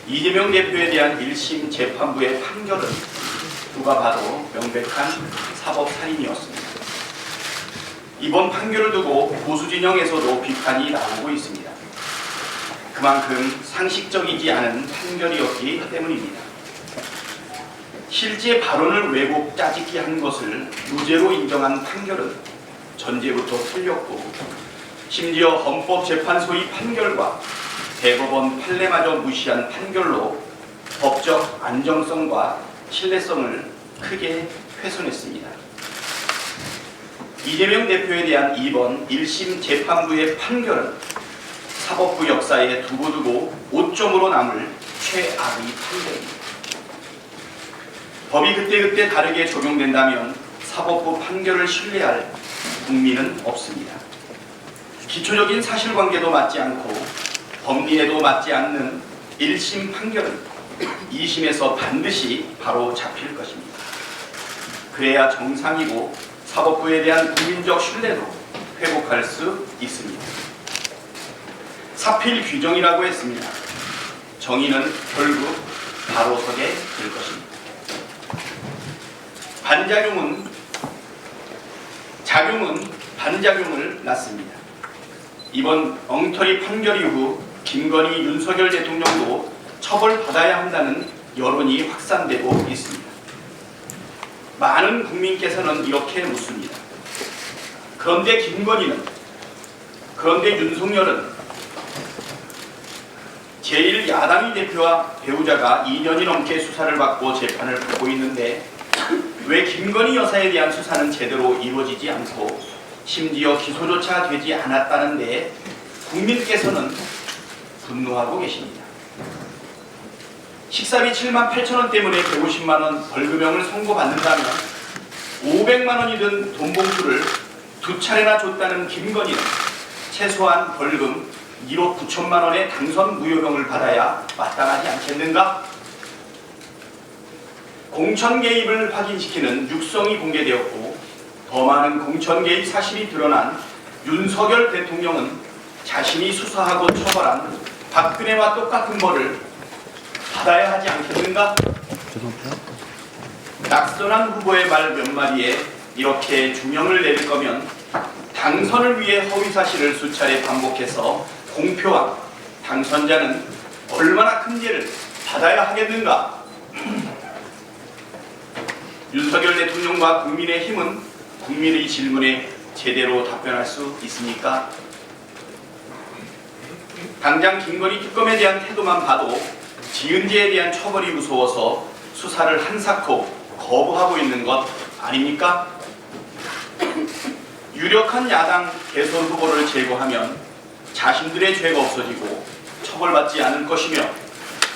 이재명 대표에 대한 1심 재판부의 판결은 누가 봐도 명백한 사법살인이었습니다. 이번 판결을 두고 보수 진영에서도 비판이 나오고 있습니다. 그만큼 상식적이지 않은 판결이었기 때문입니다. 실제 발언을 왜곡 짜집기 한 것을 무죄로 인정한 판결은 전제부터 틀렸고, 심지어 헌법재판소의 판결과 대법원 판례마저 무시한 판결로 법적 안정성과 신뢰성을 크게 훼손했습니다. 이재명 대표에 대한 이번 1심 재판부의 판결은 사법부 역사에 두고두고 오점으로 남을 최악의 판결입니다. 법이 그때그때 다르게 적용된다면 사법부 판결을 신뢰할 국민은 없습니다. 기초적인 사실관계도 맞지 않고 법리에도 맞지 않는 1심 판결은 2심에서 반드시 바로 잡힐 것입니다. 그래야 정상이고 사법부에 대한 국민적 신뢰도 회복할 수 있습니다. 사필 규정이라고 했습니다. 정의는 결국 바로 서게 될 것입니다. 작용은 반작용을 낳습니다. 이번 엉터리 판결 이후 김건희, 윤석열 대통령도 처벌받아야 한다는 여론이 확산되고 있습니다. 많은 국민께서는 이렇게 묻습니다. 그런데 김건희는, 그런데 윤석열은 제1야당의 대표와 배우자가 2년이 넘게 수사를 받고 재판을 받고 있는데 왜 김건희 여사에 대한 수사는 제대로 이루어지지 않고 심지어 기소조차 되지 않았다는데 국민께서는 분노하고 계십니다. 식사비 78,000원 때문에 150만원 벌금형을 선고받는다면 500만원이 든 돈봉투를 2차례나 줬다는 김건희는 최소한 벌금 1억 9천만원의 당선 무효형을 받아야 마땅하지 않겠는가? 공천 개입을 확인시키는 육성이 공개되었고 더 많은 공천 개입 사실이 드러난 윤석열 대통령은 자신이 수사하고 처벌한 박근혜와 똑같은 벌을 받아야 하지 않겠는가? 낙선한 후보의 말 몇 마디에 이렇게 중형을 내릴 거면 당선을 위해 허위사실을 수차례 반복해서 공표한 당선자는 얼마나 큰 죄를 받아야 하겠는가? 윤석열 대통령과 국민의힘은 국민의 질문에 제대로 답변할 수 있습니까? 당장 김건희 특검에 대한 태도만 봐도 지은 죄에 대한 처벌이 무서워서 수사를 한사코 거부하고 있는 것 아닙니까? 유력한 야당 대선 후보를 제거하면 자신들의 죄가 없어지고 처벌받지 않을 것이며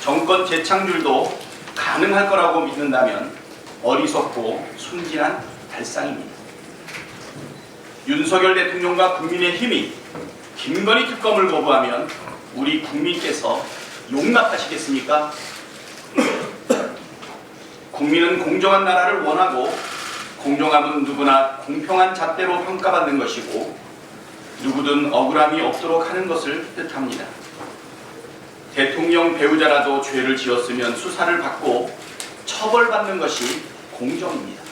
정권 재창출도 가능할 거라고 믿는다면 어리석고 순진한 발상입니다. 윤석열 대통령과 국민의힘이 김건희 특검을 거부하면 우리 국민께서 용납하시겠습니까? 국민은 공정한 나라를 원하고 공정함은 누구나 공평한 잣대로 평가받는 것이고 누구든 억울함이 없도록 하는 것을 뜻합니다. 대통령 배우자라도 죄를 지었으면 수사를 받고 처벌받는 것이 공정입니다.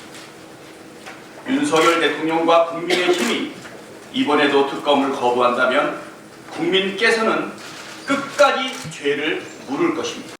윤석열 대통령과 국민의힘이 이번에도 특검을 거부한다면 국민께서는 끝까지 죄를 물을 것입니다.